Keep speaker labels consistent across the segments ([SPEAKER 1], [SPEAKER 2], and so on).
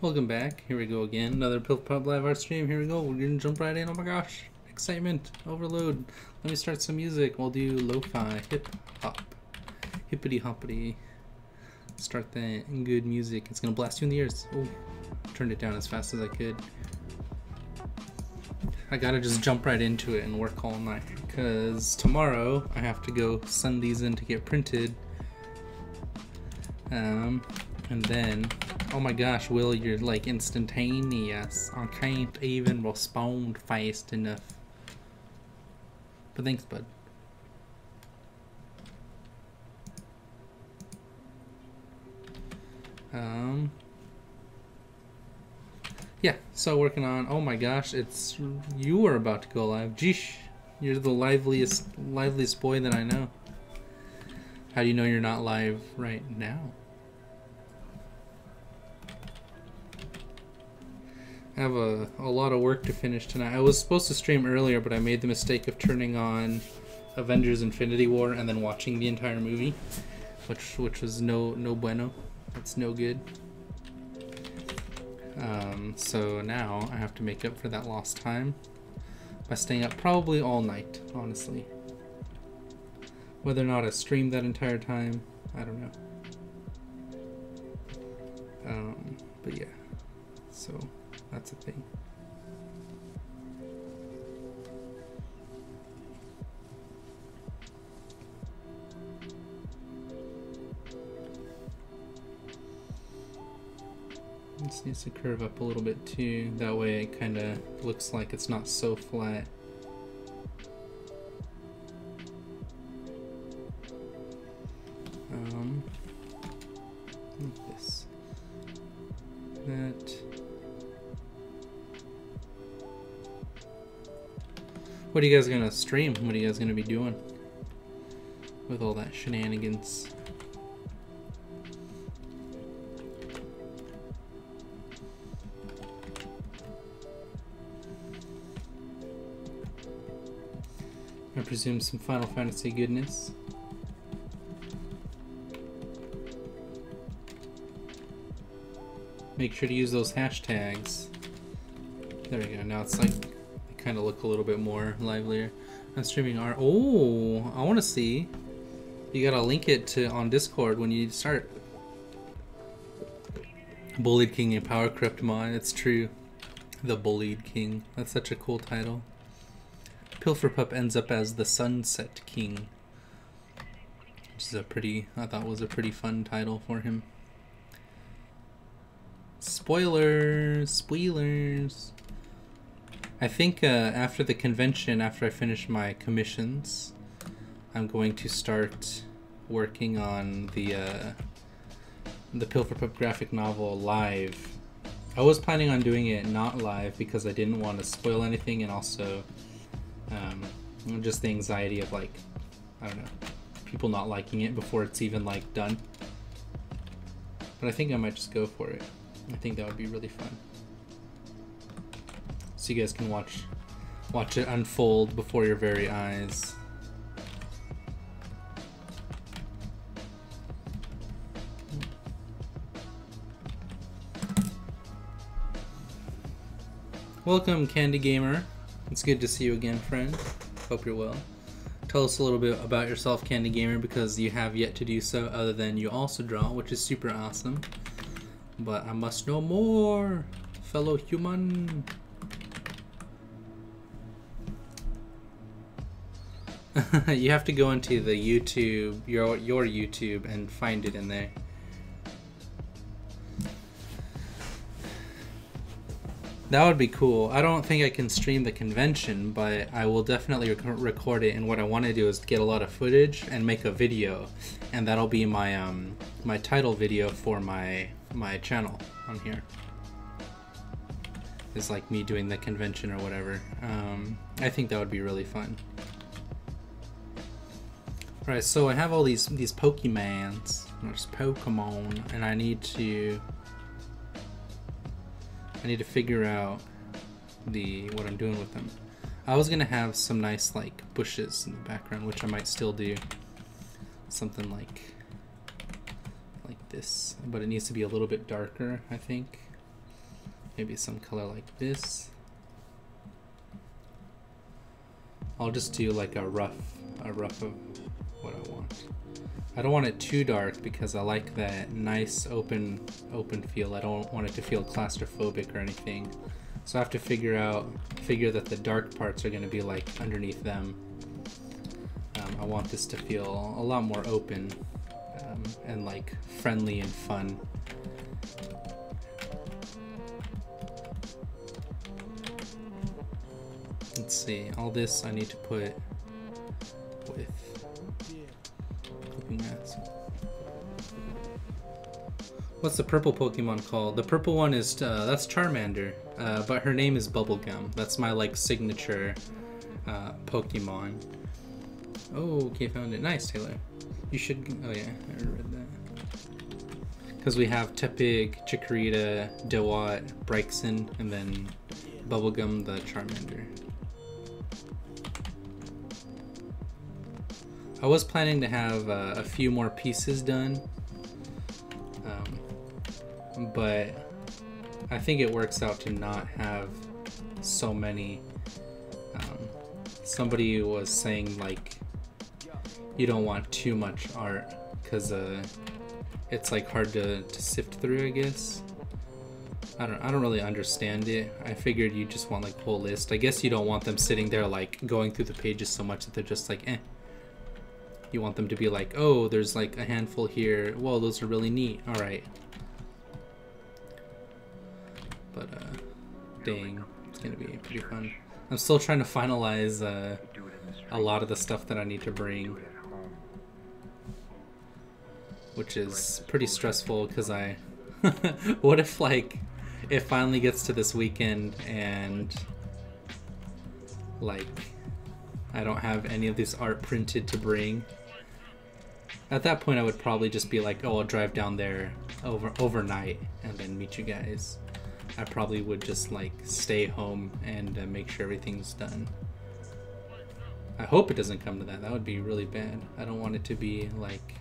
[SPEAKER 1] Welcome back. Here we go again. Another Pilferpup live art stream. Here we go. We're gonna jump right in. Oh my gosh. Excitement. Overload. Let me start some music. We'll do lo-fi. Hip hop. Hippity hoppity. Start that good music. It's gonna blast you in the ears. Oh, turned it down as fast as I could. I gotta just jump right into it and work all night. Because tomorrow I have to go send these in to get printed. And then, oh my gosh, Will, you're like instantaneous. I can't even respond fast enough. But thanks, bud. Yeah, so working on, oh my gosh, it's, you are about to go live. Jeesh, you're the liveliest boy that I know. How do you know you're not live right now? I have a lot of work to finish tonight. I was supposed to stream earlier, but I made the mistake of turning on Avengers Infinity War and then watching the entire movie, which was no bueno. It's no good. So now I have to make up for that lost time by staying up probably all night, honestly. Whether or not I stream that entire time, I don't know. But yeah, so that's a thing. This needs to curve up a little bit too, that way it kind of looks like it's not so flat. Like this. That. What are you guys gonna stream? What are you guys gonna be doing with all that shenanigans? I presume some Final Fantasy goodness. Make sure to use those hashtags. There we go. Now it's like they kind of look a little bit more livelier. I'm streaming art. Oh, I want to see. You gotta link it to on Discord when you start. Bullied King and Power Corrupt mod. It's true. The Bullied King. That's such a cool title. Pilferpup ends up as the Sunset King, which is a pretty, I thought was a pretty fun title for him. Spoilers. I think after the convention, after I finish my commissions, I'm going to start working on the Pilferpup graphic novel live. I was planning on doing it not live because I didn't want to spoil anything, and also just the anxiety of, like, I don't know, people not liking it before it's even like done. But I think I might just go for it. I think that would be really fun. So you guys can watch it unfold before your very eyes. Welcome, Candy Gamer. It's good to see you again, friend. Hope you're well. Tell us a little bit about yourself, Candy Gamer, because you have yet to do so, other than you also draw, which is super awesome. But I must know more, fellow human. You have to go into the YouTube, your YouTube, and find it in there. That would be cool. I don't think I can stream the convention, but I will definitely record it, and what I want to do is get a lot of footage and make a video, and that'll be my my title video for my channel on here. It's like me doing the convention or whatever. I think that would be really fun. Alright, so I have all these Pokemons, or just Pokemon, and I need to figure out what I'm doing with them. I was gonna have some nice like bushes in the background, which I might still do. Something like this, but it needs to be a little bit darker, I think. Maybe some color like this. I'll just do like a rough of what I want. I don't want it too dark because I like that nice open feel. I don't want it to feel claustrophobic or anything. So I have to figure that the dark parts are going to be like underneath them. I want this to feel a lot more open and like friendly and fun. Let's see, all this I need to put with clipping mask. What's the purple Pokemon called? The purple one is, that's Charmander, but her name is Bubblegum. That's my like signature Pokemon. Oh, okay, found it. Nice, Taylor. You should, oh yeah, I read that. Because we have Tepig, Chikorita, Dewott, Brixen, and then Bubblegum the Charmander. I was planning to have a few more pieces done, but I think it works out to not have so many. Somebody was saying like you don't want too much art because it's like hard to sift through, I guess. I don't really understand it. I figured you just want like a whole list. I guess you don't want them sitting there like going through the pages so much that they're just like eh. You want them to be like, oh, there's like a handful here. Whoa, those are really neat. All right. But dang, it's gonna be pretty fun. I'm still trying to finalize a lot of the stuff that I need to bring, which is pretty stressful because I what if like it finally gets to this weekend and like I don't have any of this art printed to bring. At that point I would probably just be like, oh, I'll drive down there overnight and then meet you guys. I probably would just like stay home and make sure everything's done. I hope it doesn't come to that. That would be really bad. I don't want it to be like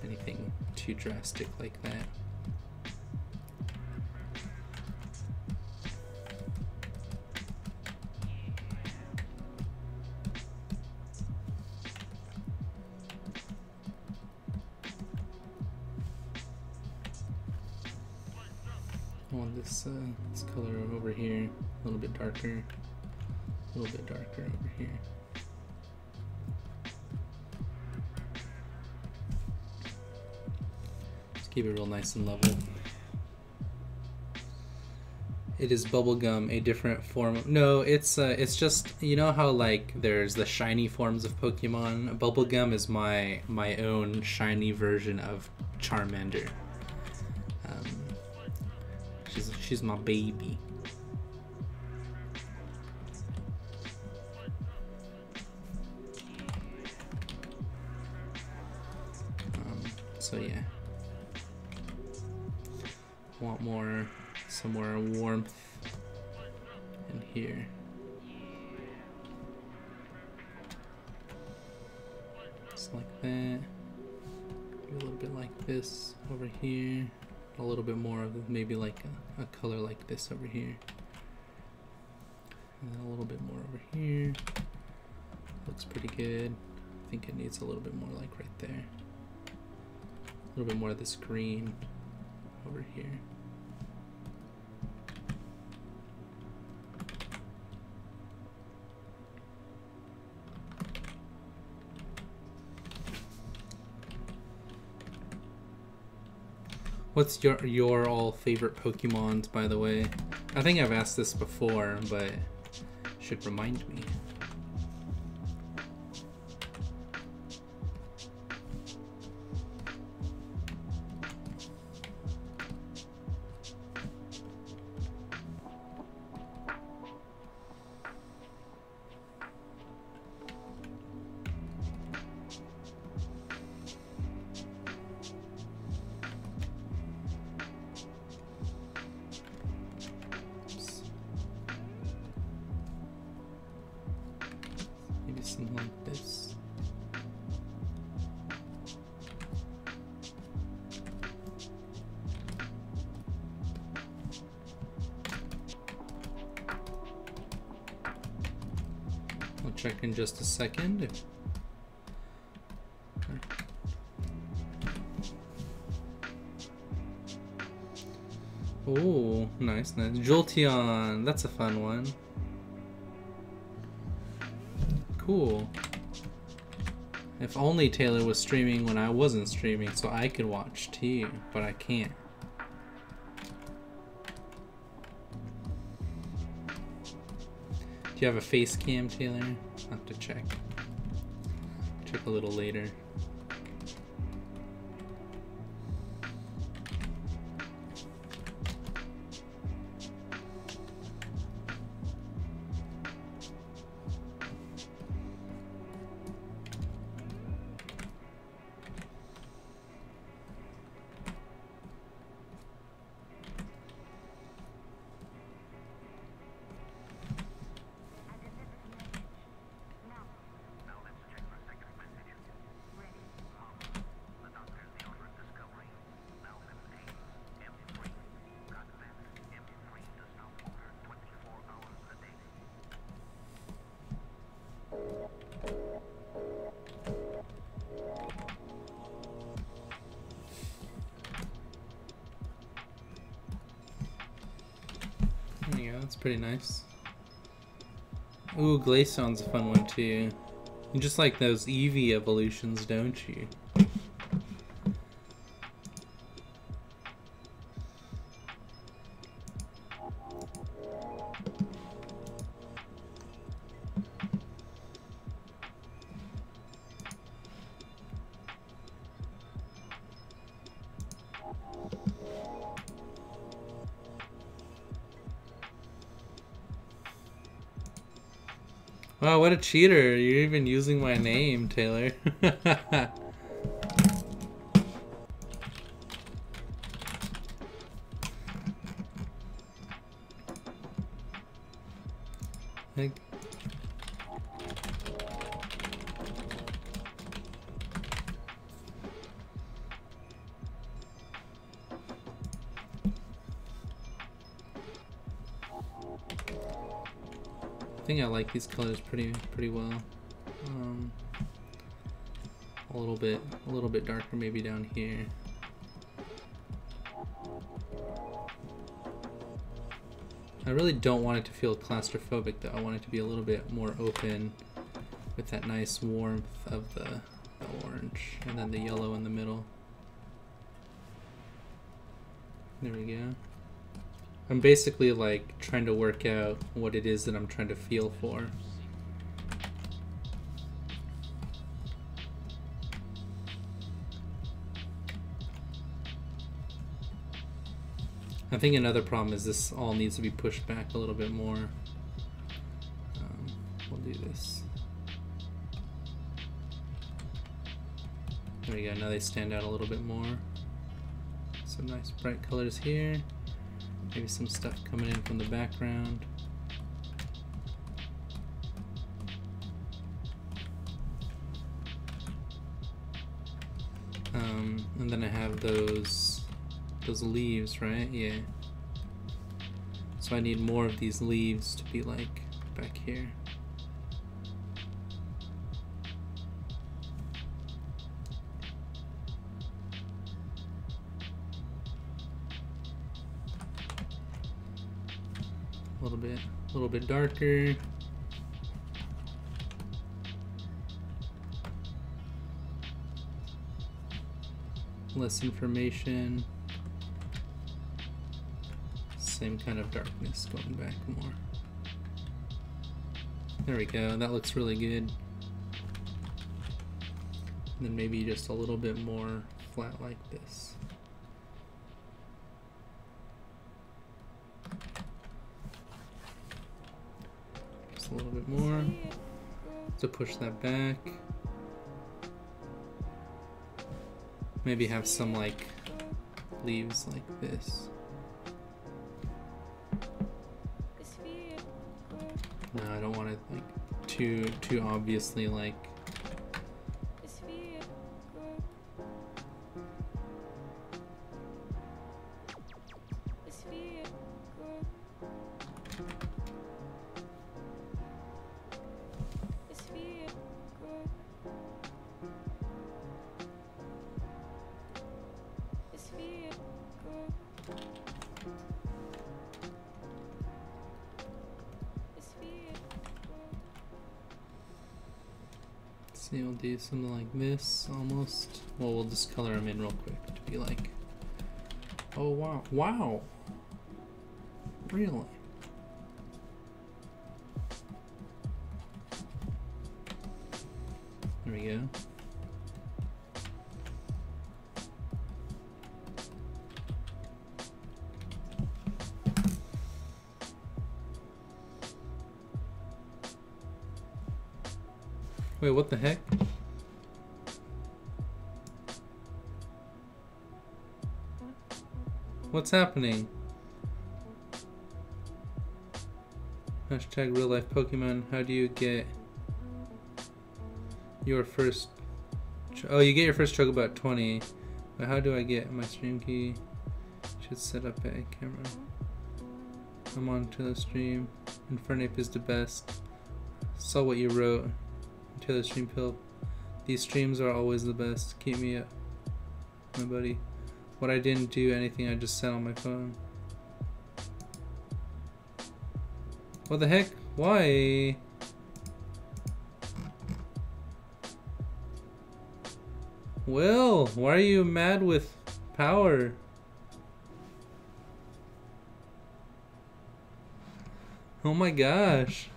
[SPEAKER 1] anything too drastic like that. I want this color over here, a little bit darker, a little bit darker over here. Just keep it real nice and level. It is Bubblegum, a different form of... No, it's just, you know how like there's the shiny forms of Pokemon? Bubblegum is my own shiny version of Charmander. She's my baby. So yeah, want some more warmth in here. Just like that. Maybe a little bit like this over here. A little bit more of maybe like a color like this over here. And then a little bit more over here. Looks pretty good. I think it needs a little bit more like right there. A little bit more of this green over here. What's your all favorite Pokemons, by the way? I think I've asked this before, but should remind me. check in just a second. Oh, nice, nice. Jolteon, that's a fun one. Cool. If only Taylor was streaming when I wasn't streaming so I could watch too, but I can't. Do you have a face cam, Taylor? I'll have to check. Check a little later. There you go, that's pretty nice. Ooh, Glaceon's a fun one too. You just like those Eevee evolutions, don't you? Wow, what a cheater. You're even using my name, Taylor. I think I like these colors pretty well. A little bit darker maybe down here. I really don't want it to feel claustrophobic though. I want it to be a little bit more open with that nice warmth of the orange and then the yellow in the middle. There we go. I'm basically like trying to work out what it is that I'm trying to feel for. I think another problem is this all needs to be pushed back a little bit more. We'll do this. There we go, now they stand out a little bit more. Some nice bright colors here. Maybe some stuff coming in from the background. And then I have those leaves, right? Yeah. So I need more of these leaves to be like back here. A little bit darker. Less information. Same kind of darkness going back more. There we go, that looks really good. And then maybe just a little bit more flat like this. A little bit more to push that back. Maybe have some like leaves like this. No, I don't want it like too obviously like. See, we'll do something like this almost. Well, we'll just color them in real quick to be like, oh wow, wow, really? There we go. Wait, what the heck? What's happening? Hashtag real life Pokemon. How do you get your first... Oh, you get your first Chocobo at 20. But how do I get my stream key? Should set up a camera. I'm on to the stream. Infernape is the best. Saw what you wrote. To the stream pill. These streams are always the best. Keep me up, my buddy. What I didn't do anything, I just sat on my phone. What the heck? Why? Will, why are you mad with power? Oh my gosh.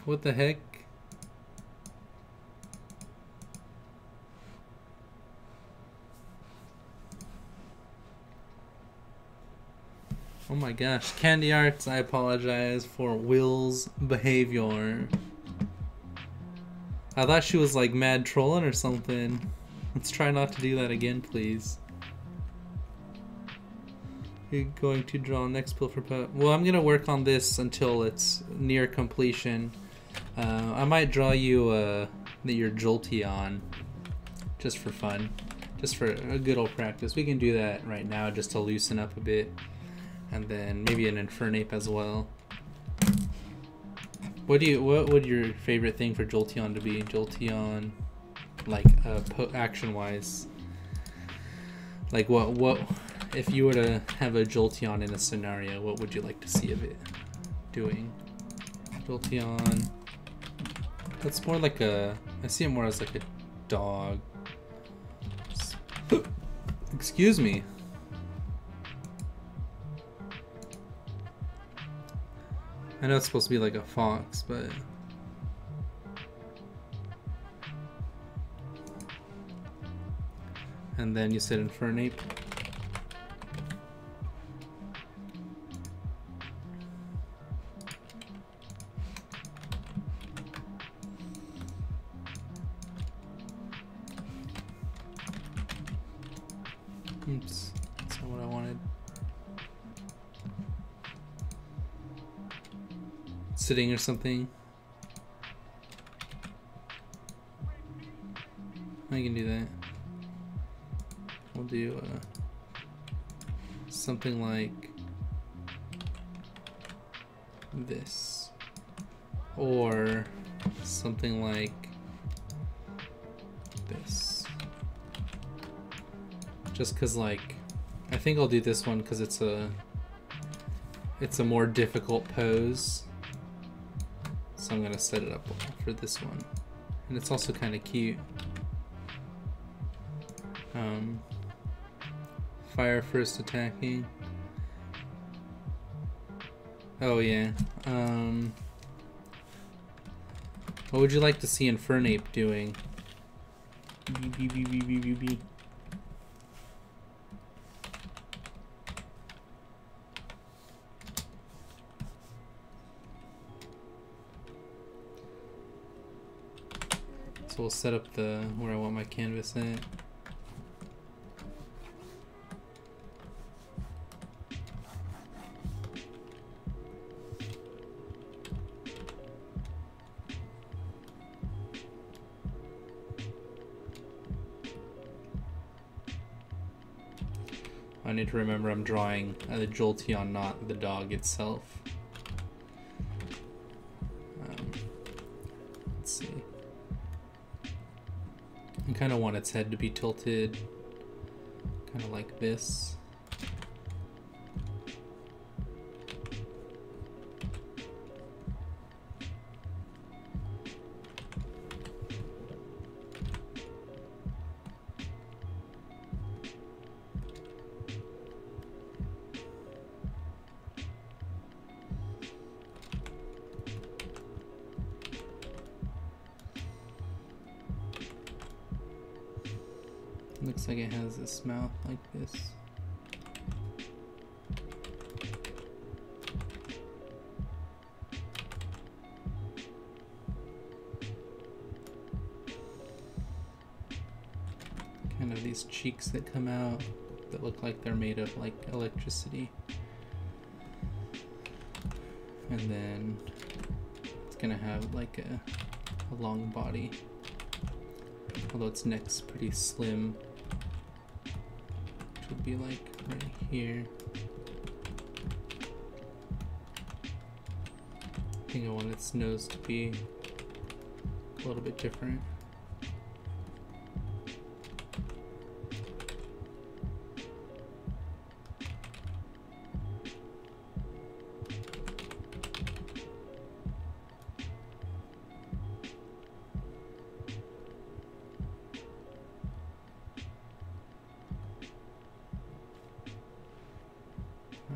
[SPEAKER 1] What the heck? Oh my gosh. Candy Arts, I apologize for Will's behavior. I thought she was like mad trolling or something. Let's try not to do that again, please. You're going to draw next Pilferpup. Well, I'm gonna work on this until it's near completion. I might draw you your Jolteon just for fun, just for a good old practice. We can do that right now just to loosen up a bit, and then maybe an Infernape as well. What would your favorite thing for Jolteon to be? Jolteon, like action wise, like what if you were to have a Jolteon in a scenario, what would you like to see of it doing? Jolteon. That's more like a... I see it more as like a dog. Excuse me. I know it's supposed to be like a fox, but... And then you said Infernape. Oops, that's not what I wanted. Sitting or something. I can do that. We'll do something like this, or something like this. Just cause like, I think I'll do this one cause it's a more difficult pose. So I'm gonna set it up for this one. And it's also kind of cute. Fire first attacking. Oh yeah. What would you like to see Infernape doing? So we'll set up where I want my canvas at. I need to remember I'm drawing the Jolteon, not the dog itself. Let's see. I kind of want its head to be tilted, kind of like this. Looks like it has this mouth like this. Kind of these cheeks that come out that look like they're made of like electricity. And then it's gonna have like a long body. Although its neck's pretty slim. Which would be like right here. I think I want its nose to be a little bit different.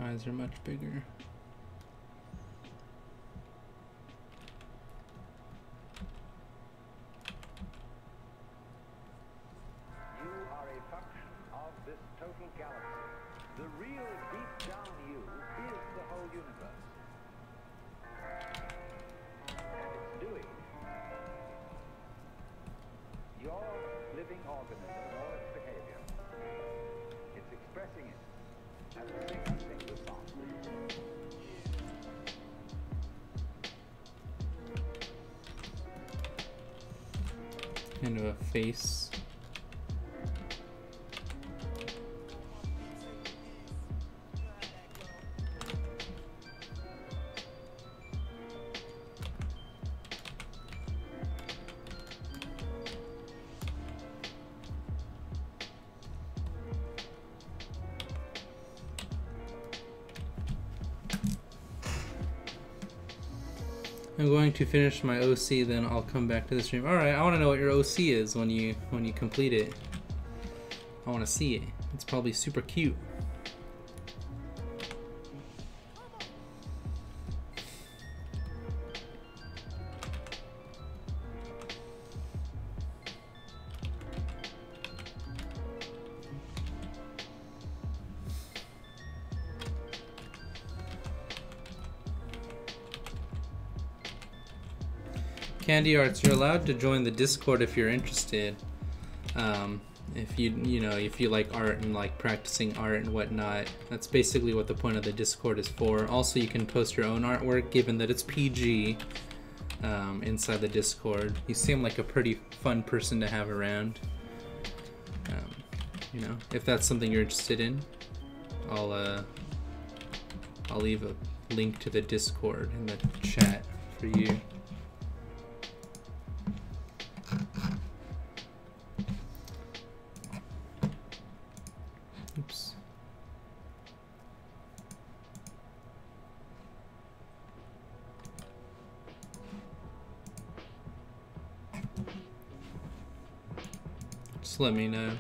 [SPEAKER 1] Eyes are much bigger.
[SPEAKER 2] You are a function of this total galaxy. The real deep down you is the whole universe. And it's doing your living organism and all its behavior. It's expressing it as a single song.
[SPEAKER 1] Kind of a face. I'm going to finish my OC, then I'll come back to the stream. Alright, I want to know what your OC is when you complete it. I want to see it. It's probably super cute. Candy Arts, you're allowed to join the Discord if you're interested. If you like art and like practicing art and whatnot, that's basically what the point of the Discord is for. Also, you can post your own artwork, given that it's PG, inside the Discord. You seem like a pretty fun person to have around. If that's something you're interested in, I'll leave a link to the Discord in the chat for you. Oops. Just let me know.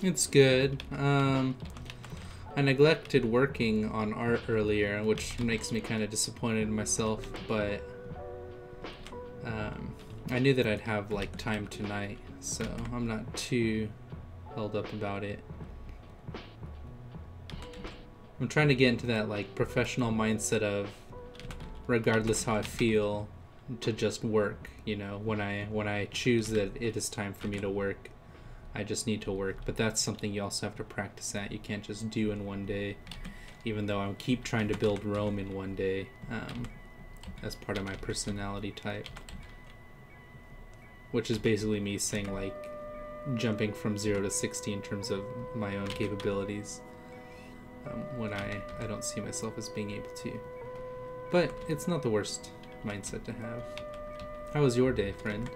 [SPEAKER 1] It's good. I neglected working on art earlier, which makes me kind of disappointed in myself, but I knew that I'd have like time tonight, so I'm not too held up about it. I'm trying to get into that like professional mindset of, regardless how I feel, to just work. When I choose that it is time for me to work, I just need to work. But that's something you also have to practice at. You can't just do in one day, even though I keep trying to build Rome in one day as part of my personality type. Which is basically me saying like, jumping from 0 to 60 in terms of my own capabilities, when I don't see myself as being able to. But it's not the worst mindset to have. How was your day, friend?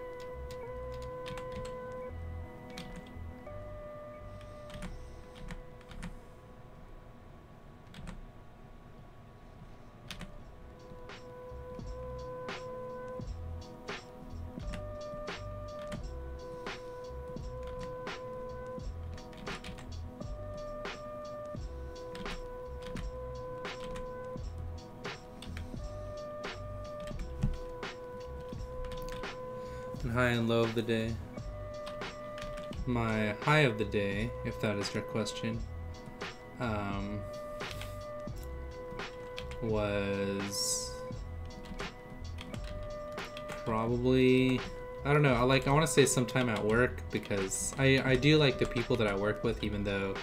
[SPEAKER 1] High and low of the day. My high of the day, if that is your question, was probably, I don't know, I want to say sometime at work, because I do like the people that I work with, even though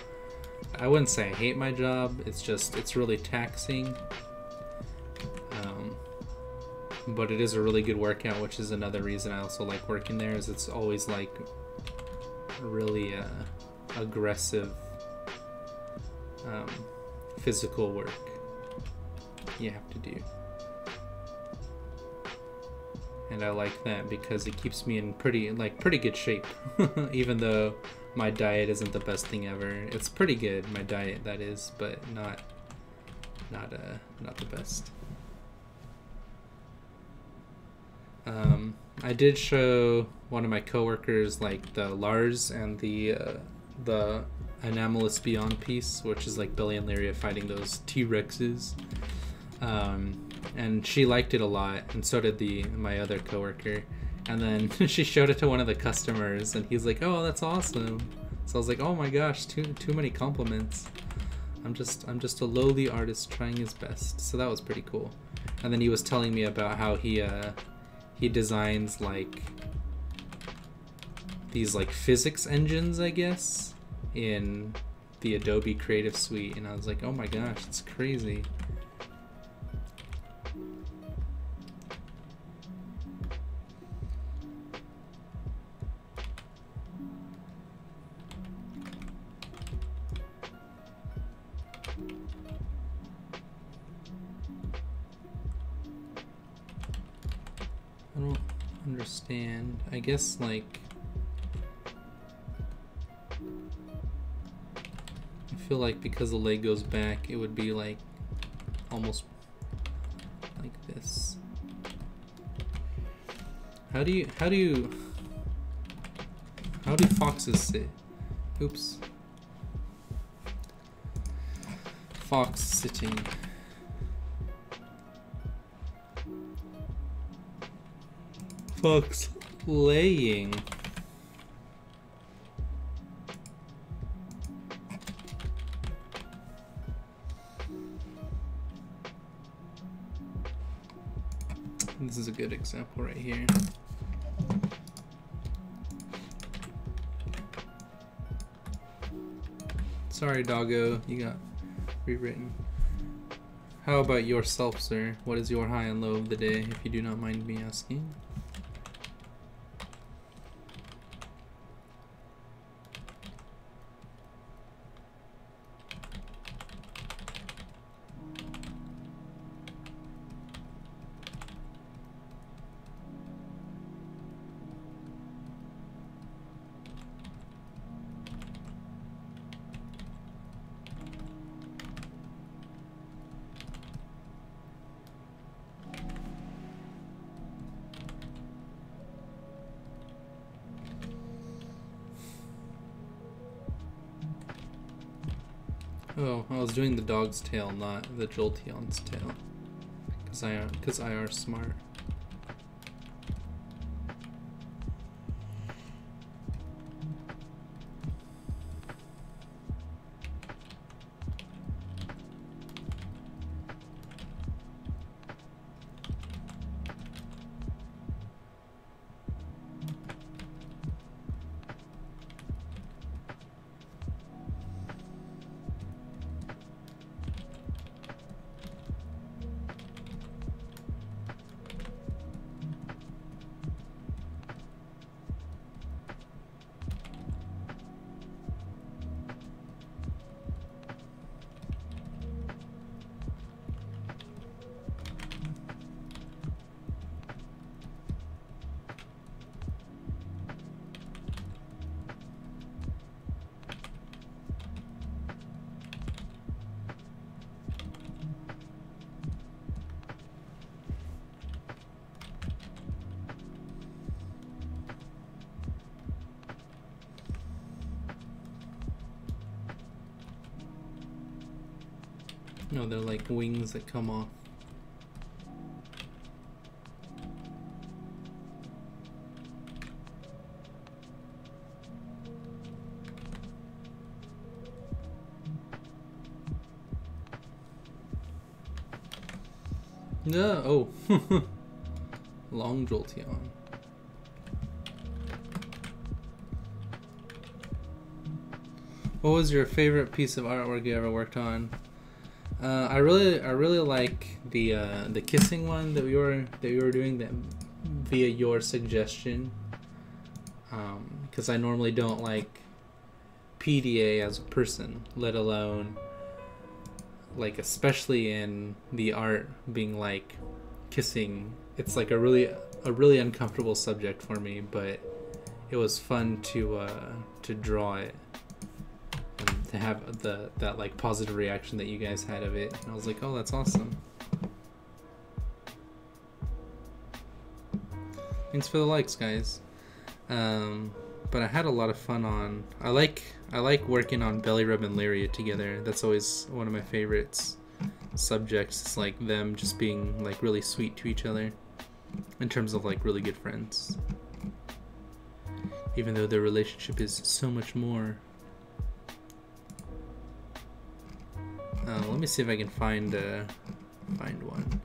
[SPEAKER 1] I wouldn't say I hate my job. It's really taxing. But it is a really good workout, which is another reason I also like working there, is it's always like really aggressive physical work you have to do. And I like that because it keeps me in pretty good shape. Even though my diet isn't the best thing ever. It's pretty good, my diet, that is, but not the best. I did show one of my coworkers like the Lars and the Anomalous Beyond piece, which is like Billy and Lyria fighting those T-Rexes. And she liked it a lot, and so did my other coworker. And then she showed it to one of the customers, and he's like, "Oh, that's awesome." So I was like, "Oh my gosh, too many compliments. I'm just a lowly artist trying his best." So that was pretty cool. And then he was telling me about how he designs like these like physics engines, I guess, in the Adobe Creative Suite, and I was like, "Oh my gosh, it's crazy." I don't understand. I guess like I feel like because the leg goes back, it would be like almost like this. How do foxes sit? Oops. Fox sitting. Fox laying. This is a good example right here. Sorry, doggo, you got rewritten. How about yourself, sir? What is your high and low of the day, if you do not mind me asking? Oh, I was doing the dog's tail, not the Jolteon's tail. Because I are smart. No, they're like wings that come off. No, oh. Long Jolteon. What was your favorite piece of artwork you ever worked on? I really like the kissing one that we were doing that via your suggestion. Because I normally don't like PDA as a person, let alone like especially in the art being like kissing. It's like a really uncomfortable subject for me, but it was fun to draw it and to have that like positive reaction that you guys had of it. And I was like, oh, that's awesome. Thanks for the likes, guys. But I had a lot of fun on. I like working on Belly Rub and Lyria together. That's always one of my favorites subjects. It's like them just being like really sweet to each other in terms of like really good friends, even though their relationship is so much more. Let me see if I can find one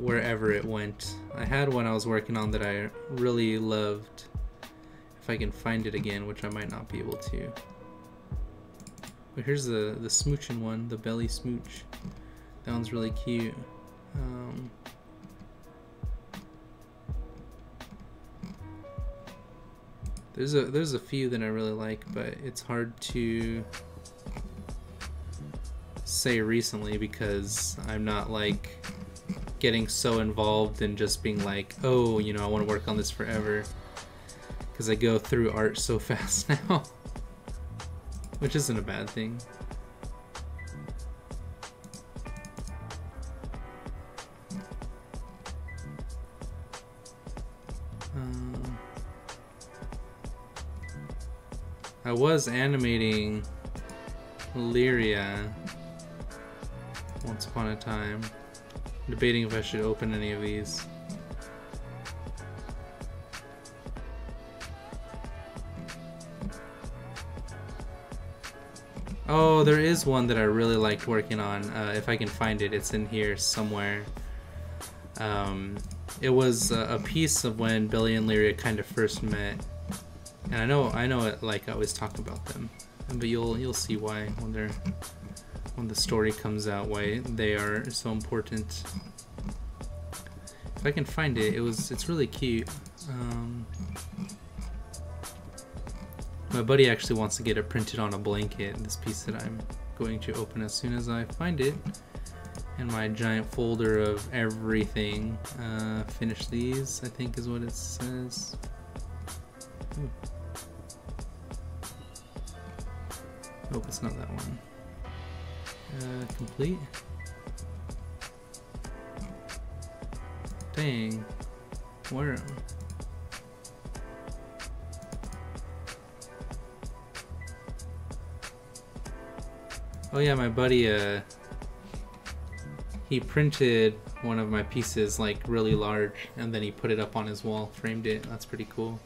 [SPEAKER 1] wherever it went. I had one I was working on that I really loved. If I can find it again, which I might not be able to. But here's the smooching one, the belly smooch. That one's really cute. There's a few that I really like, but it's hard to say recently because I'm not like getting so involved in just being like, oh, you know, I want to work on this forever. Because I go through art so fast now, which isn't a bad thing. I was animating Lyria once upon a time, debating if I should open any of these. Oh, there is one that I really liked working on. If I can find it, it's in here somewhere. It was a piece of when Billy and Lyria kind of first met, and I know it. Like I always talk about them, but you'll see why when the story comes out, why they are so important. If I can find it, it's really cute. My buddy actually wants to get it printed on a blanket, this piece that I'm going to open as soon as I find it in my giant folder of everything. Finish these, I think is what it says. Ooh. Nope, it's not that one. Complete. Dang. Where? Oh yeah, my buddy, he printed one of my pieces like really large and then he put it up on his wall, framed it. That's pretty cool.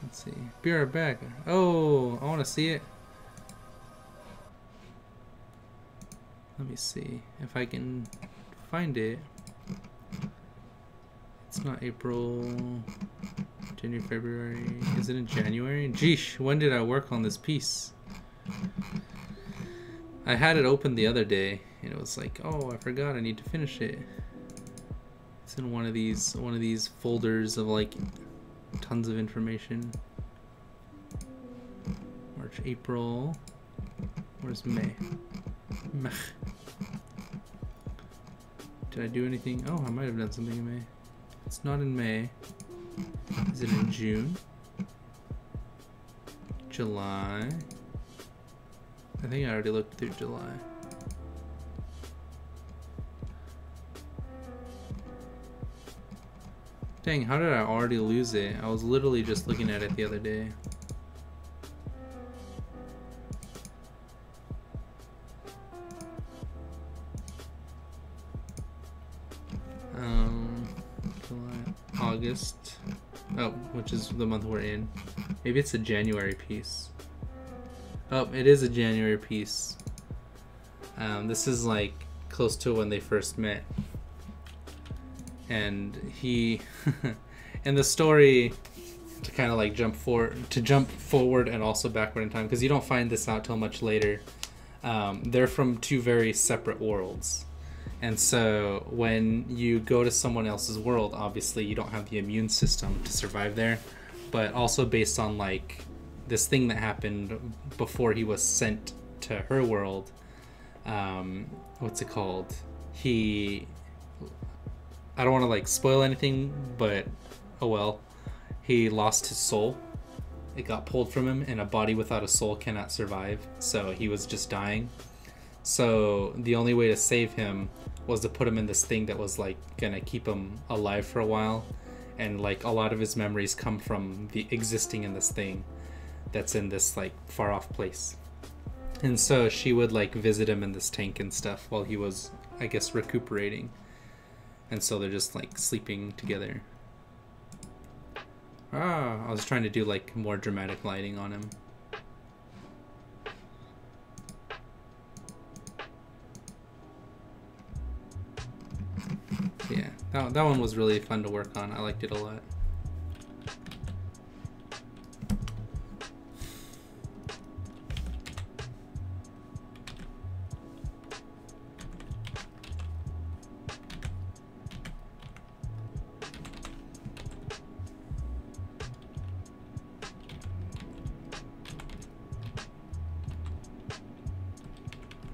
[SPEAKER 1] Let's see. Be right back. Oh, I want to see it. Let me see if I can find it. It's not April, January, February. Is it in January? Geesh, when did I work on this piece? I had it open the other day and it was like, oh, I forgot I need to finish it. It's in one of these folders of like tons of information. March, April. Where's May? Meh. Did I do anything? Oh, I might have done something in May. It's not in May. Is it in June? July? I think I already looked through July. Dang, how did I already lose it? I was literally just looking at it the other day. August. Oh, which is the month we're in. Maybe it's a January piece. Oh, it is a January piece. This is like close to when they first met. And he, in the story, to kind of like jump forward and also backward in time, because you don't find this out till much later. They're from two very separate worlds. And so when you go to someone else's world, obviously you don't have the immune system to survive there. But also based on like this thing that happened before he was sent to her world. What's it called? I don't want to like spoil anything, but oh well. He lost his soul. It got pulled from him, and a body without a soul cannot survive. So he was just dying. So the only way to save him was to put him in this thing that was like gonna keep him alive for a while. And like a lot of his memories come from the existing in this thing that's in this like far off place. And so she would like visit him in this tank and stuff while he was, I guess, recuperating. And so they're just like sleeping together. I was trying to do like more dramatic lighting on him. Yeah, that one was really fun to work on. I liked it a lot.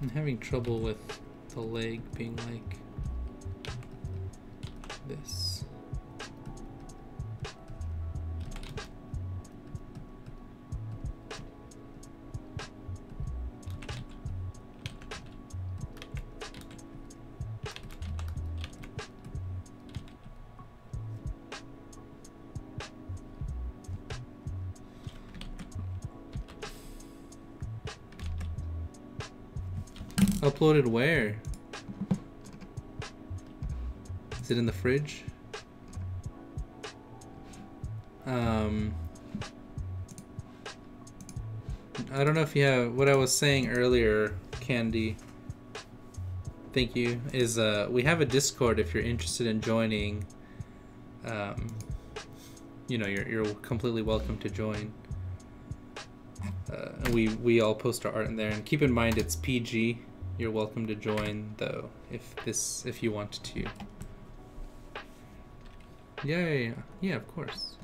[SPEAKER 1] I'm having trouble with the leg being like this. Uploaded where? Is it in the fridge? I don't know if you have what I was saying earlier, Candy. Thank you. Is we have a Discord if you're interested in joining. You know, you're completely welcome to join. We all post our art in there, and keep in mind it's PG. You're welcome to join though if you want to. Yeah, of course.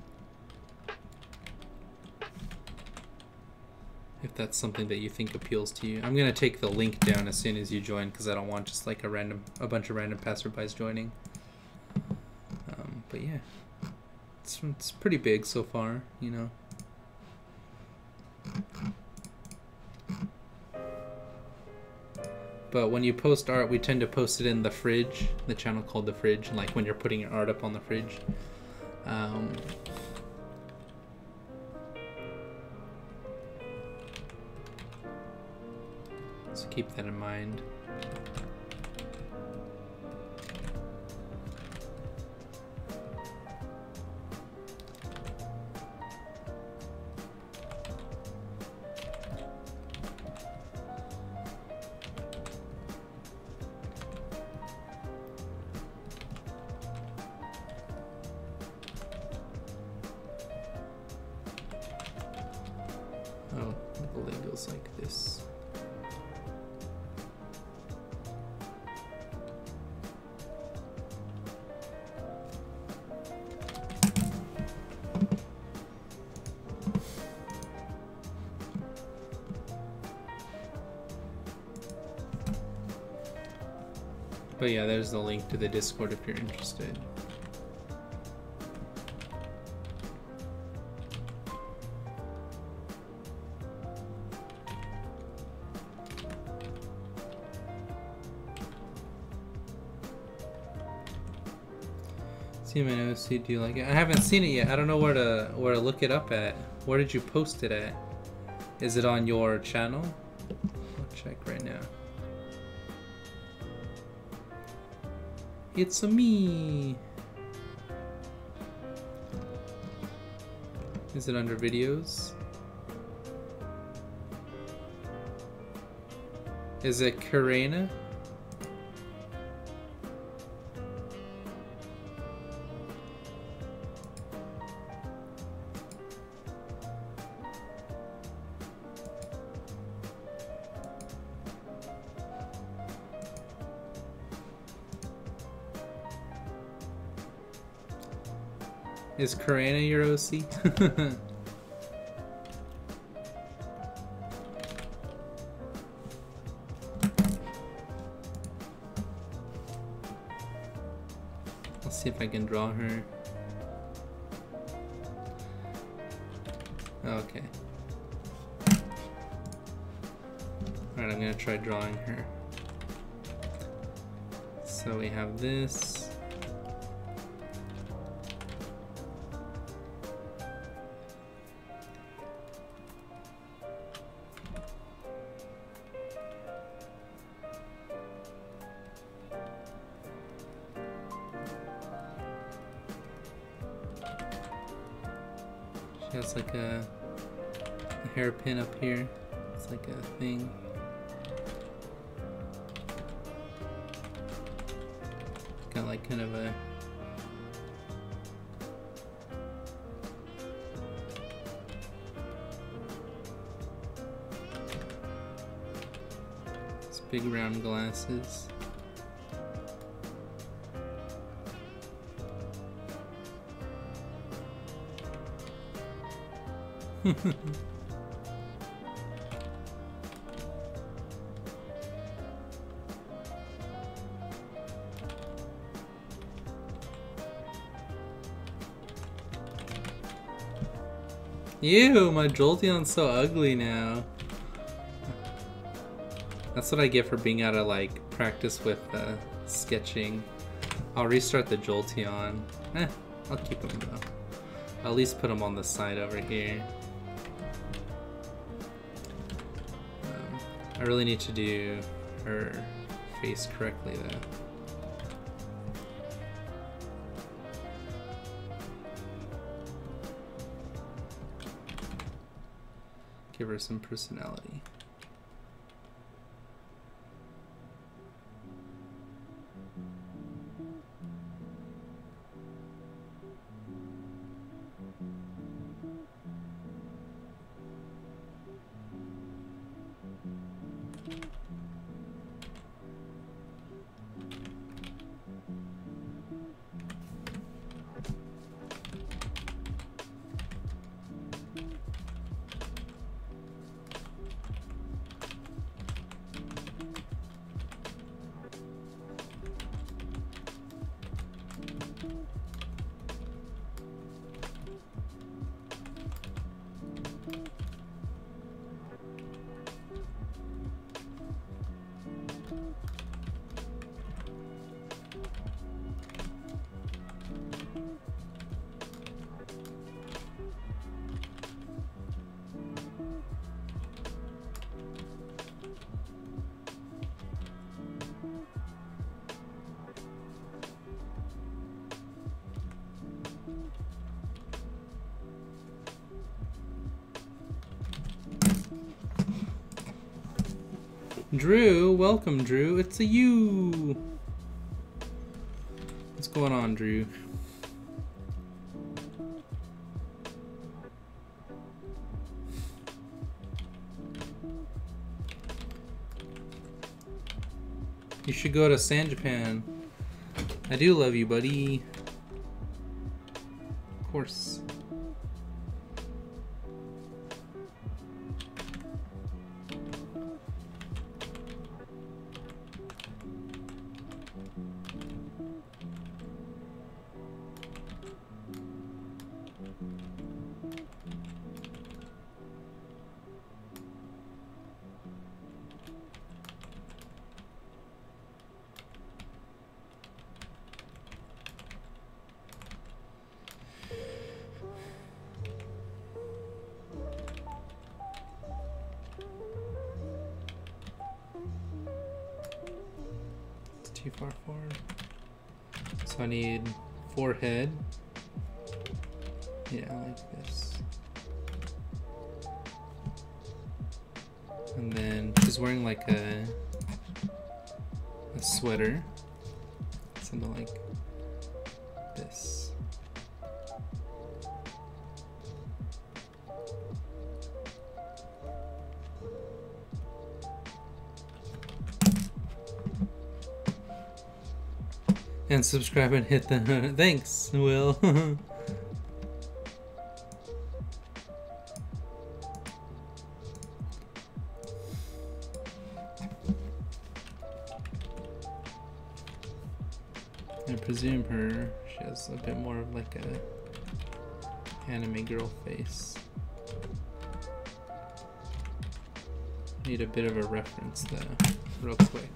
[SPEAKER 1] If that's something that you think appeals to you. I'm gonna take the link down as soon as you join because I don't want just like a bunch of random passerbys joining. But yeah, it's pretty big so far, you know. But when you post art, we tend to post it in the fridge, the channel called the fridge, like when you're putting your art up on the fridge. So keep that in mind. Oh, the leg goes like this. But yeah, there's the link to the Discord if you're interested. See my nose, do you like it? I haven't seen it yet. I don't know where to look it up at. Where did you post it at? Is it on your channel? I'll check right now. It's a me. Is it under videos? Is it Karina? Is Karina your OC? Let's see if I can draw her. Okay. Alright, I'm gonna try drawing her. So we have this. She has like a hairpin up here. It's like a thing. Got like kind of a these big round glasses. Ew, my Jolteon's so ugly now. That's what I get for being out of like practice with sketching. I'll restart the Jolteon. I'll keep him though. I'll at least put him on the side over here. I really need to do her face correctly though. Give her some personality. Drew, welcome Drew, it's a you! What's going on, Drew? You should go to San Japan. I do love you, buddy. Of course. Too far forward. So I need forehead. Yeah, like this. She's wearing like a sweater. Something like this. And subscribe and hit the thanks, Will. I presume she has a bit more of like a anime girl face. Need a bit of a reference though, real quick.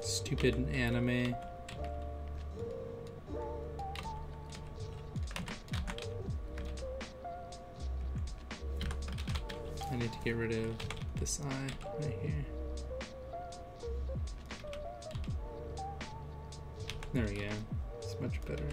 [SPEAKER 1] Stupid anime. I need to get rid of this eye right here. There we go. It's much better.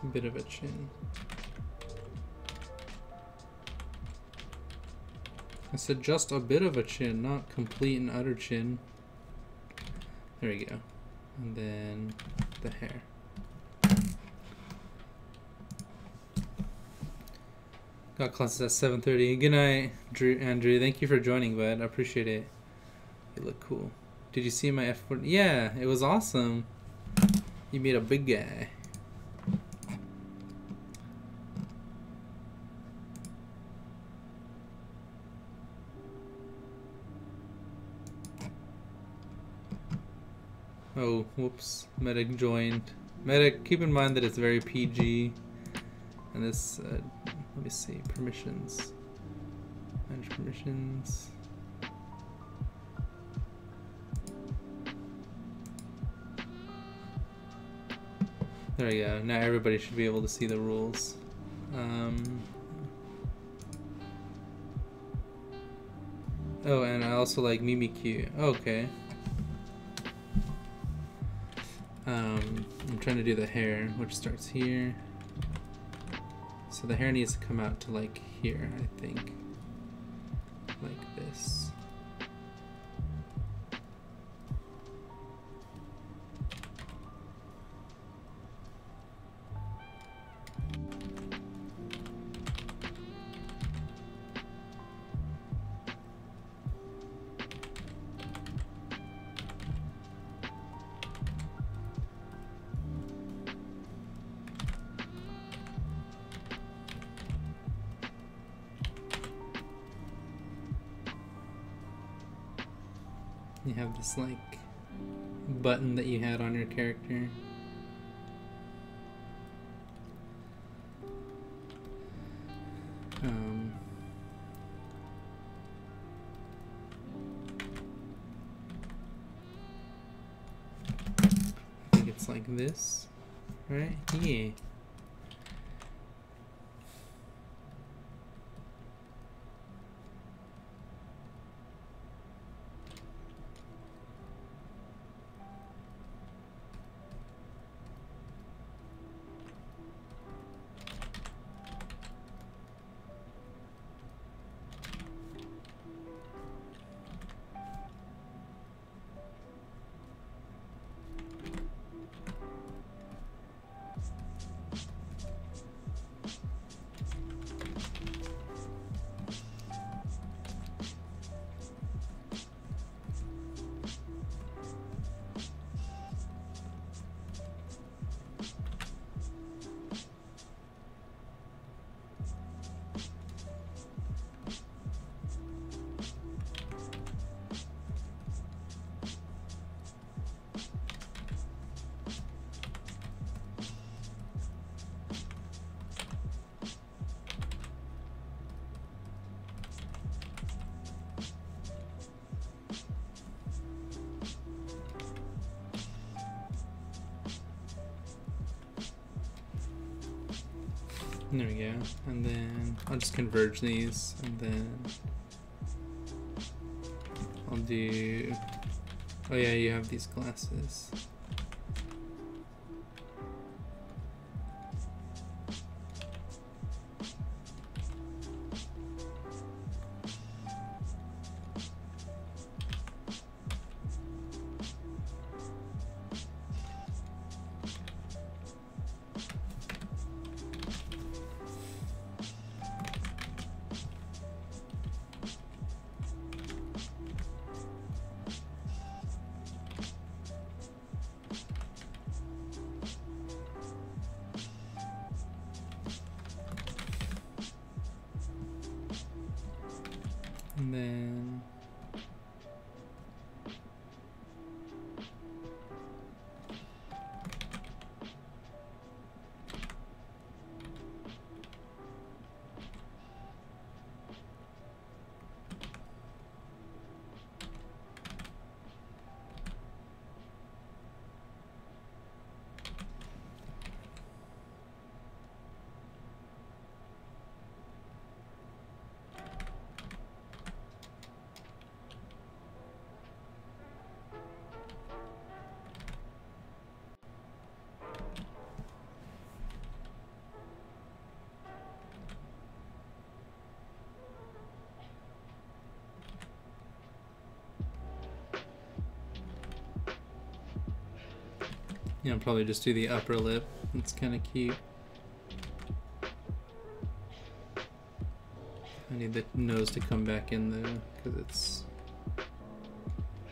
[SPEAKER 1] A bit of a chin. I said just a bit of a chin, not complete and utter chin. There we go. And then the hair. Got classes at 7:30. Good night, Andrew. Thank you for joining, bud. I appreciate it. You look cool. Did you see my F4? Yeah, it was awesome. You made a big guy. Oh, whoops. Medic joined. Medic, keep in mind that it's very PG. And this, let me see, permissions. Manage permissions. There we go. Now everybody should be able to see the rules. Oh, and I also like Mimikyu. Okay. I'm trying to do the hair, which starts here. So the hair needs to come out to like here, I think. Like this. You have this like button that you had on your character. I think it's like this, right? Yeah. There we go. And then I'll just converge these, and then I'll do... Oh yeah, you have these glasses. And then yeah, I'll probably just do the upper lip. It's kind of cute. I need the nose to come back in though, because it's...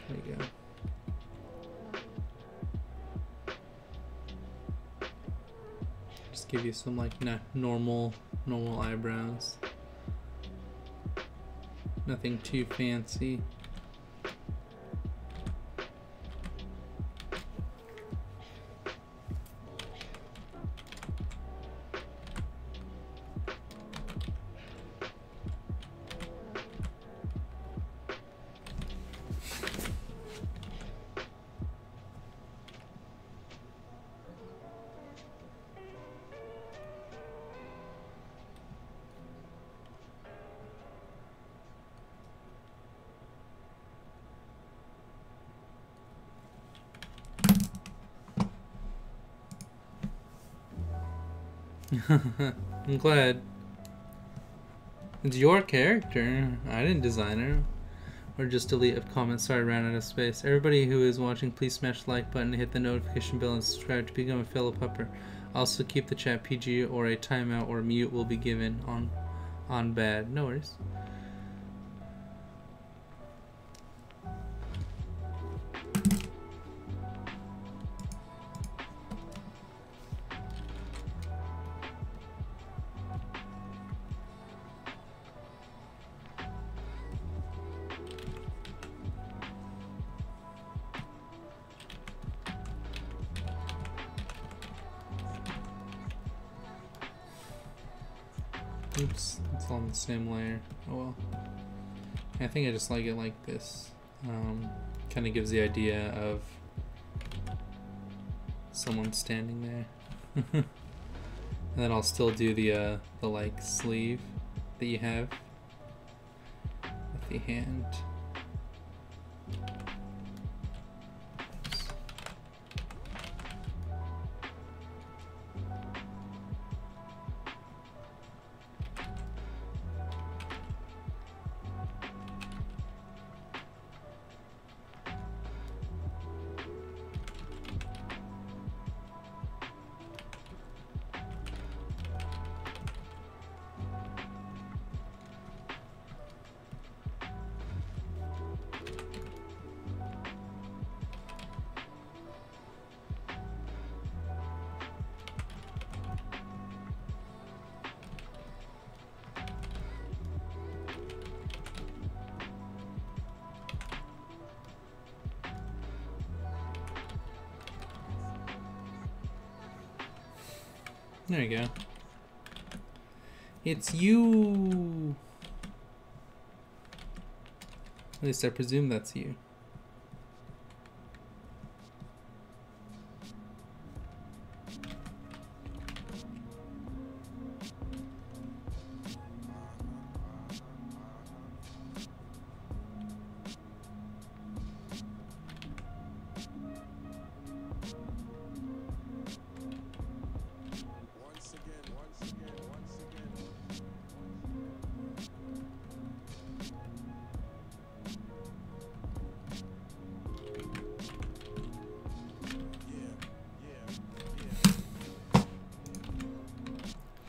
[SPEAKER 1] There you go. Just give you some like normal eyebrows. Nothing too fancy. I'm glad. It's your character. I didn't design her. Or just delete a comment. Sorry, I ran out of space. Everybody who is watching, please smash the like button, hit the notification bell, and subscribe to become a fellow pupper. Also, keep the chat PG, or a timeout or mute will be given on bad. No worries. Oops, it's all on the same layer. Oh well. I think I just like it like this. Kind of gives the idea of someone standing there. And then I'll still do the like sleeve that you have with the hand. There you go. It's you! At least I presume that's you.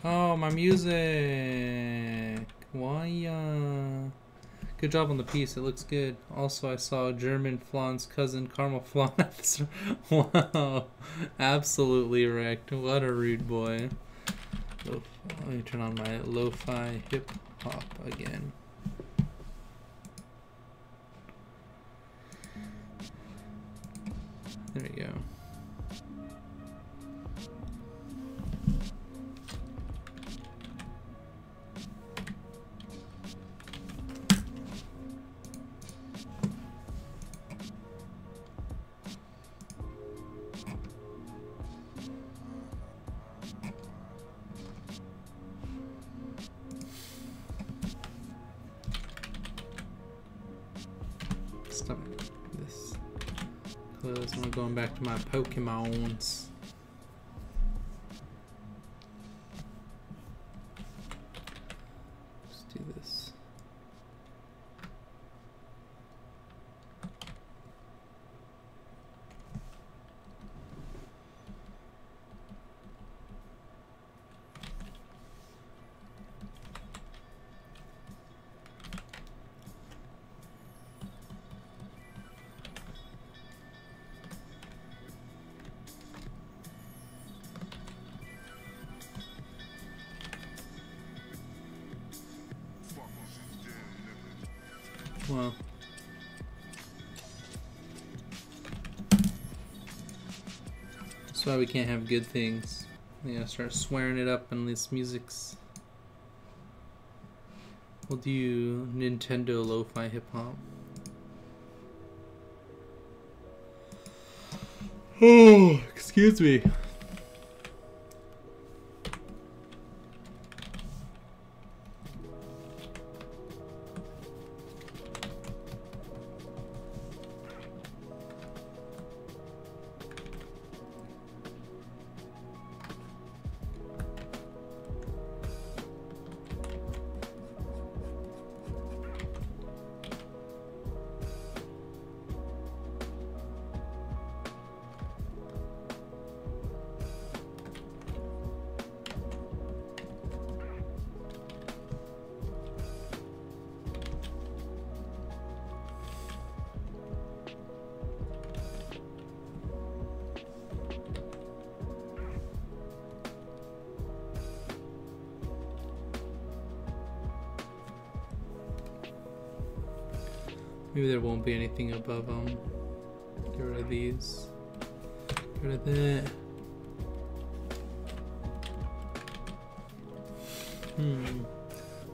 [SPEAKER 1] Oh, my music. Why? Good job on the piece. It looks good. Also, I saw German Flan's cousin, Caramel Flan. Wow. Absolutely wrecked. What a rude boy. Let me turn on my lo-fi hip-hop again. There we go. Stop this. Close. I'm going back to my Pokemons. Let's do this. Well, that's why we can't have good things. We gotta start swearing it up in these musics. We'll do Nintendo lo-fi hip-hop. Oh, excuse me. Maybe there won't be anything above them. Get rid of these. Get rid of that.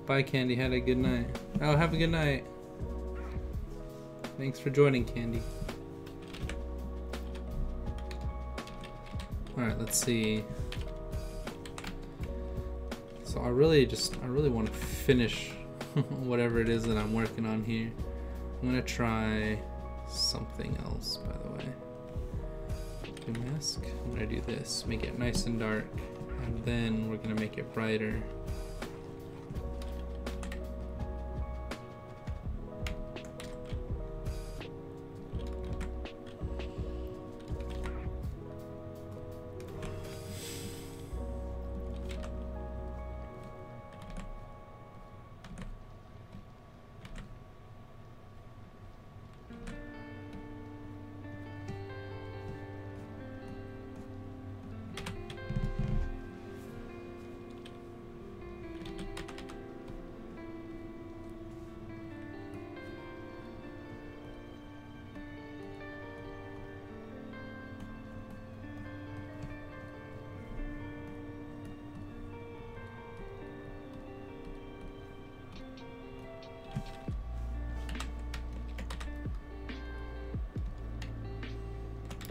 [SPEAKER 1] Bye, Candy. Had a good night. Oh, have a good night. Thanks for joining, Candy. Alright, let's see. So I really want to finish whatever it is that I'm working on here. I'm gonna try something else, by the way. Do mask. I'm gonna do this, make it nice and dark, and then we're gonna make it brighter.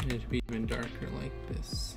[SPEAKER 1] I need it to be even darker like this.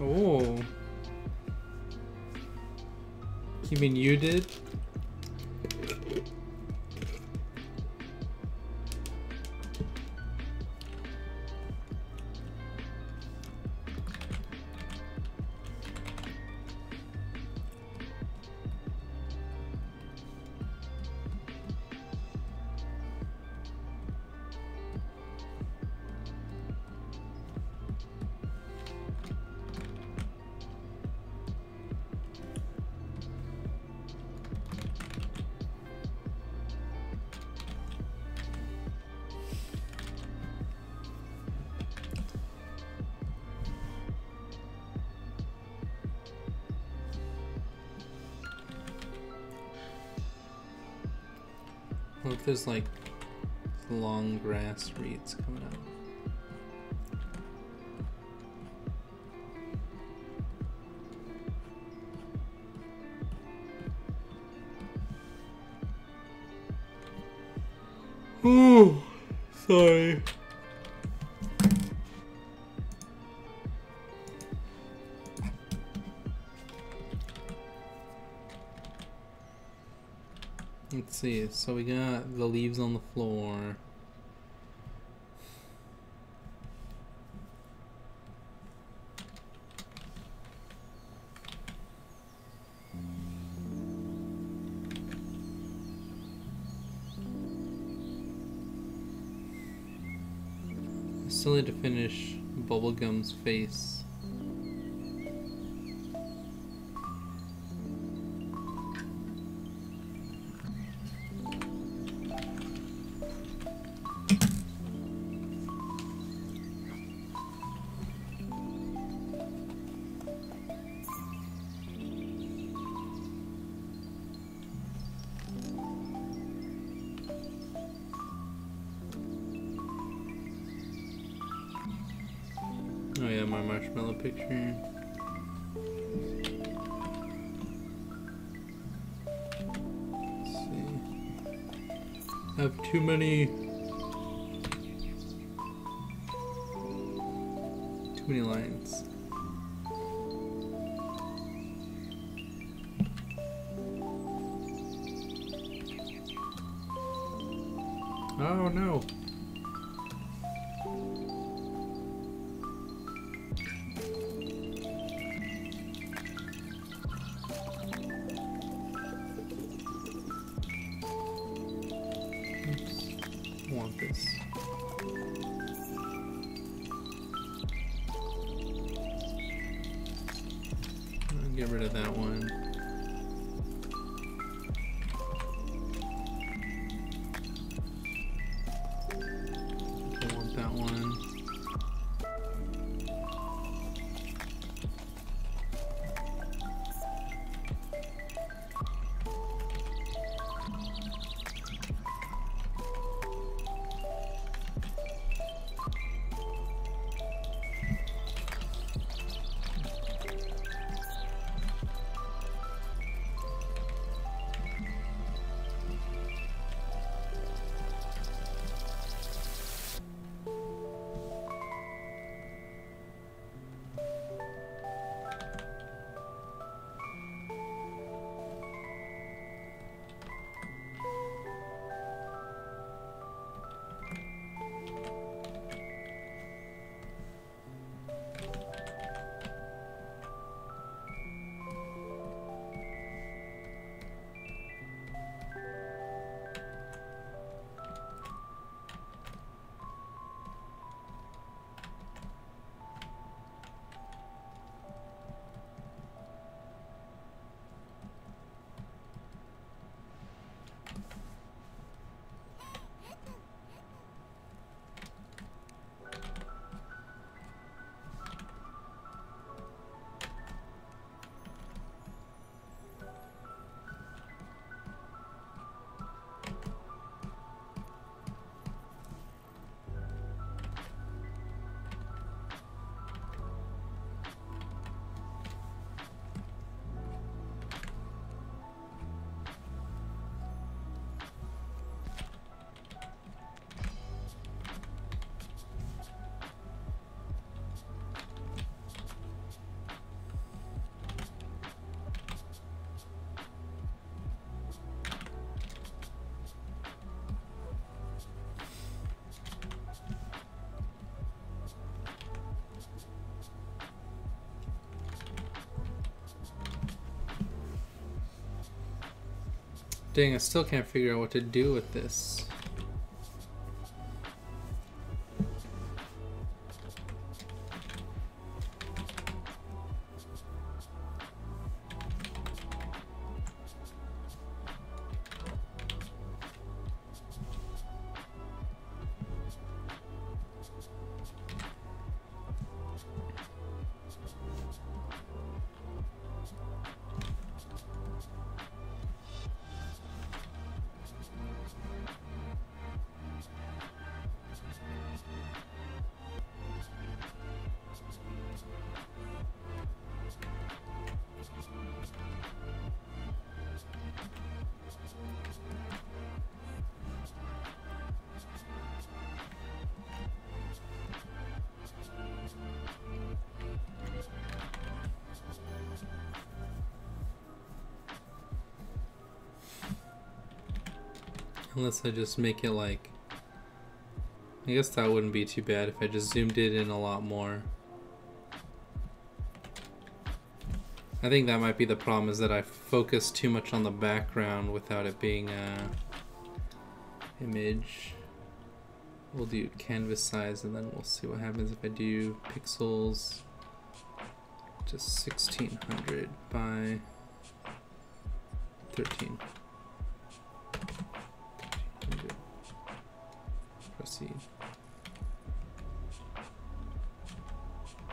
[SPEAKER 1] Oh. You mean you did? What if there's like long grass reeds coming up? Oh, sorry. Let's see, so we got the leaves on the floor. I still need to finish Bubblegum's face. Oh yeah, my marshmallow picture. Let's see. I have too many lines. Oh no. Want this. I'll get rid of that one. Don't want that one. Dang, I still can't figure out what to do with this. Unless I just make it like... I guess that wouldn't be too bad if I just zoomed it in a lot more. I think that might be the problem, is that I focus too much on the background without it being a image. We'll do canvas size and then we'll see what happens if I do pixels. Just 1600 by 13. Proceed.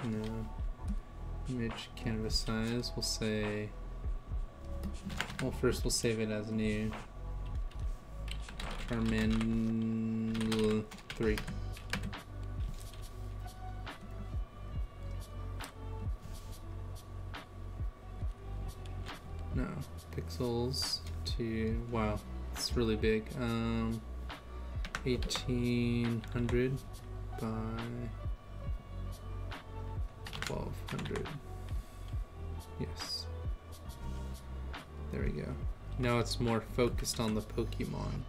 [SPEAKER 1] No. Image canvas size. We'll say. Well, first we'll save it as new. Charmin 3. No. Pixels to. Wow. It's really big. 1800 by 1200. Yes. There we go. Now it's more focused on the Pokemon.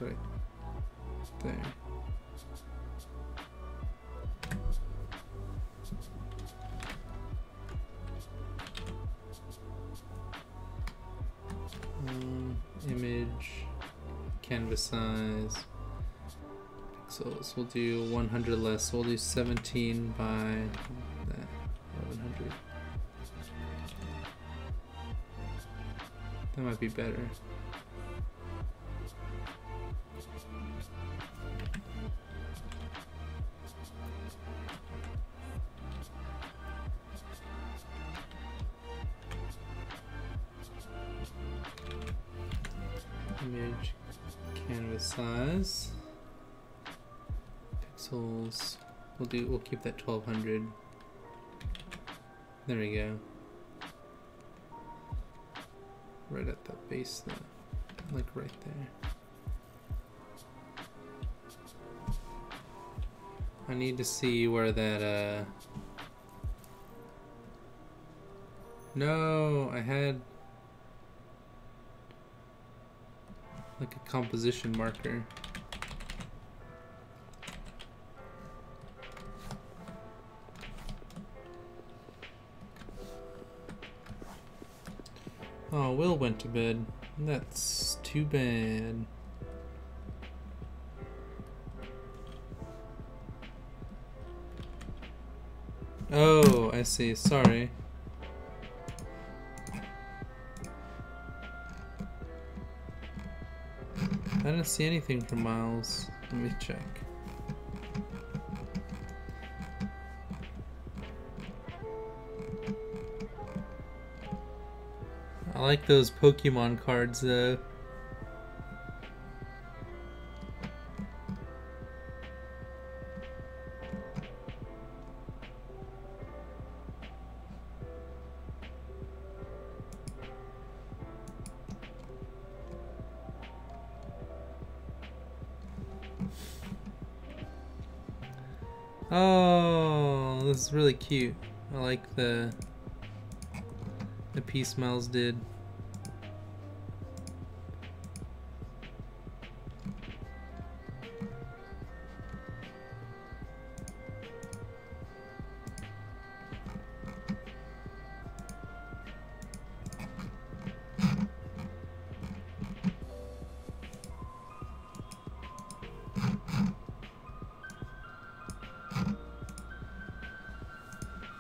[SPEAKER 1] Right there. Image, canvas size, pixels. We'll do 100 less. We'll do 17 by that 1100. That might be better. Image, canvas size, pixels. We'll keep that 1200. There we go. Right at the base there, like right there. I need to see where that no, I had like a composition marker. Oh, Will went to bed. That's too bad. Oh, I see. Sorry. I didn't see anything from Miles. Let me check. I like those Pokemon cards though. Oh, this is really cute. I like the piece Miles did.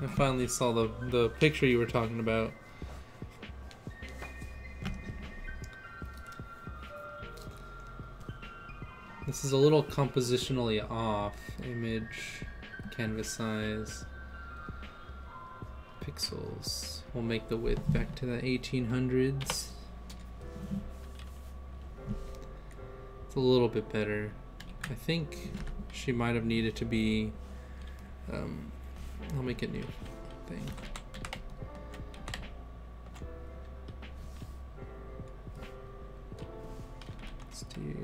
[SPEAKER 1] I finally saw the picture you were talking about. This is a little compositionally off. Image, canvas size, pixels. We'll make the width back to the 1800s. It's a little bit better. I think she might have needed to be, I'll make a new thing. Let's do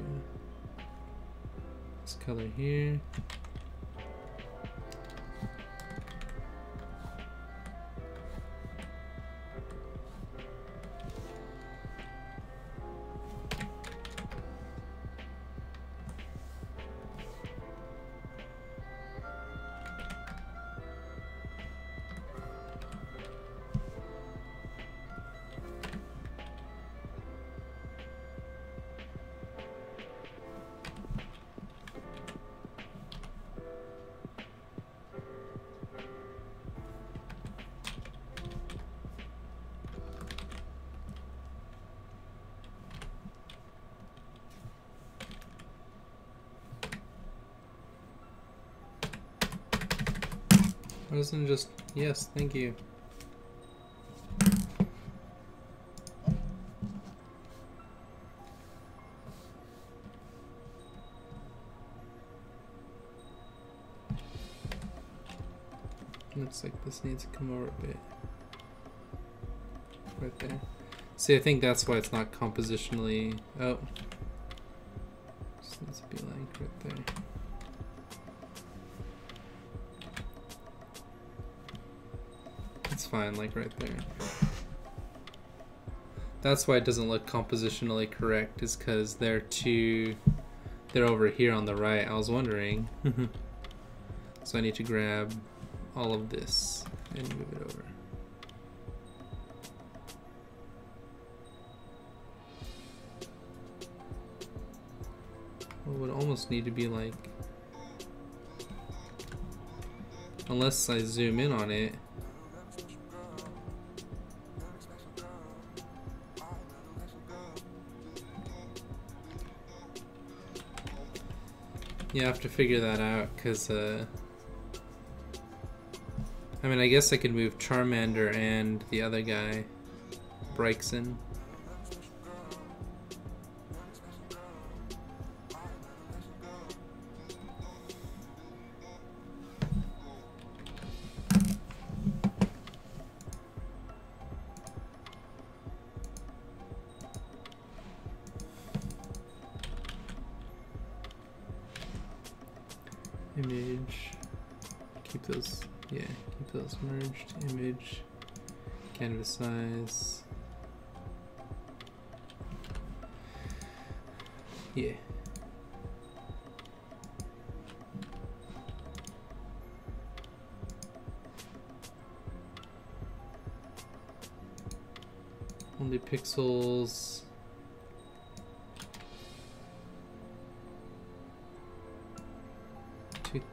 [SPEAKER 1] this color here. Why doesn't it just, yes, thank you. Looks like this needs to come over a bit. Right there. See, I think that's why it's not compositionally, oh. Just needs to be like right there. It's fine, like right there. That's why it doesn't look compositionally correct, is because they're over here on the right. I was wondering. So I need to grab all of this and move it over. Well, it would almost need to be like, unless I zoom in on it. You have to figure that out, because I mean, I guess I could move Charmander and the other guy, Bryxon. Image, keep those, yeah, keep those merged. Image, canvas size, yeah. Only pixels.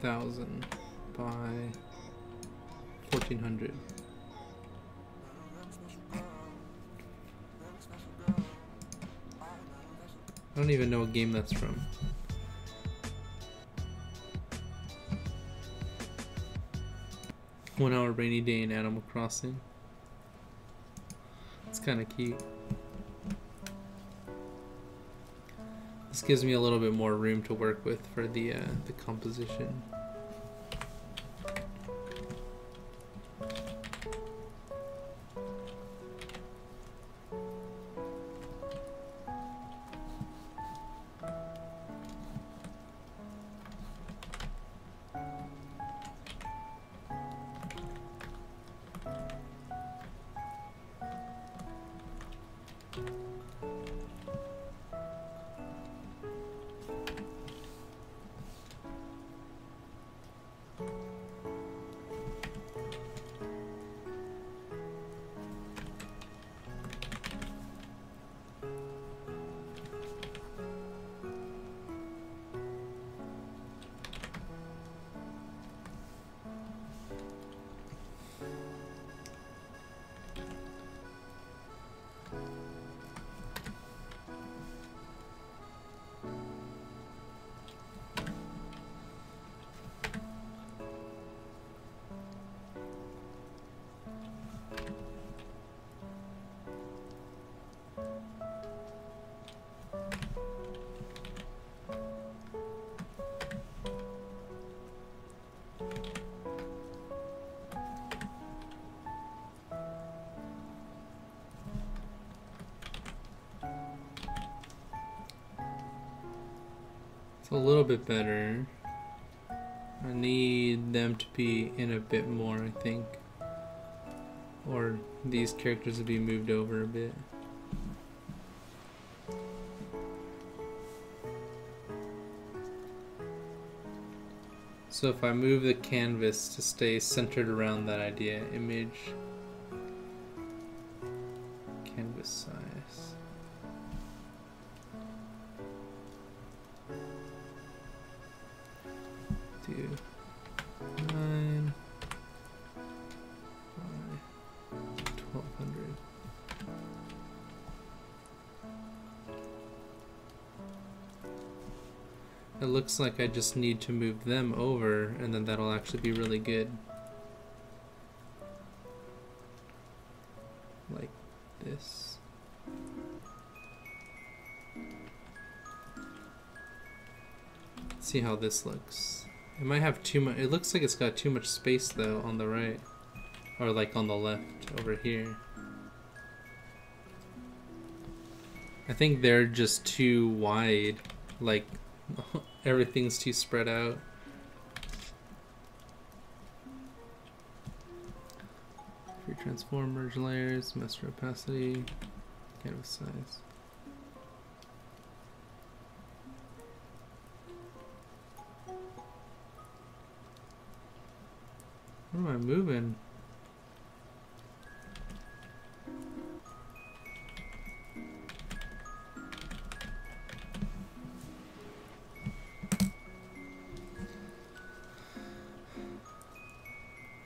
[SPEAKER 1] $2,000 by 1,400. I don't even know what game that's from. One hour rainy day in Animal Crossing. It's kind of cute. This gives me a little bit more room to work with for the composition. It's a little bit better. I need them to be in a bit more, I think. Or these characters to be moved over a bit. So if I move the canvas to stay centered around that idea image, canvas size. Do 9 by 1200. It looks like I just need to move them over, and then that'll actually be really good. Like this. Let's see how this looks. It might have too much. It looks like it's got too much space though on the right, or like on the left over here. I think they're just too wide. Like everything's too spread out. Free transform, merge layers, master opacity, canvas size. What am I moving?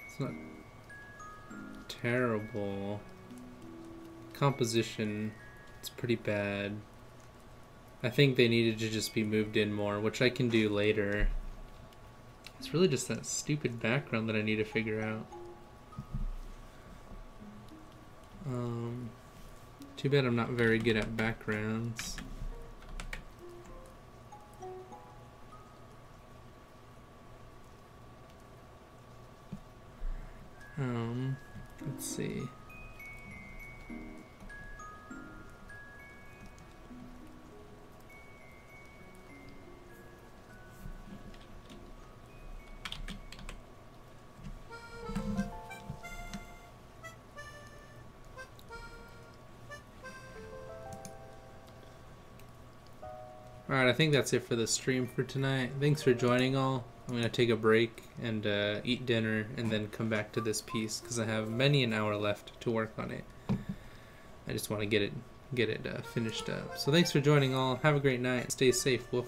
[SPEAKER 1] It's not terrible. Composition, it's pretty bad. I think they needed to just be moved in more, which I can do later. It's really just that stupid background that I need to figure out. Too bad I'm not very good at backgrounds. Let's see. Alright, I think that's it for the stream for tonight. Thanks for joining all. I'm going to take a break and eat dinner and then come back to this piece because I have many an hour left to work on it. I just want to get it finished up. So thanks for joining all. Have a great night. Stay safe. We'll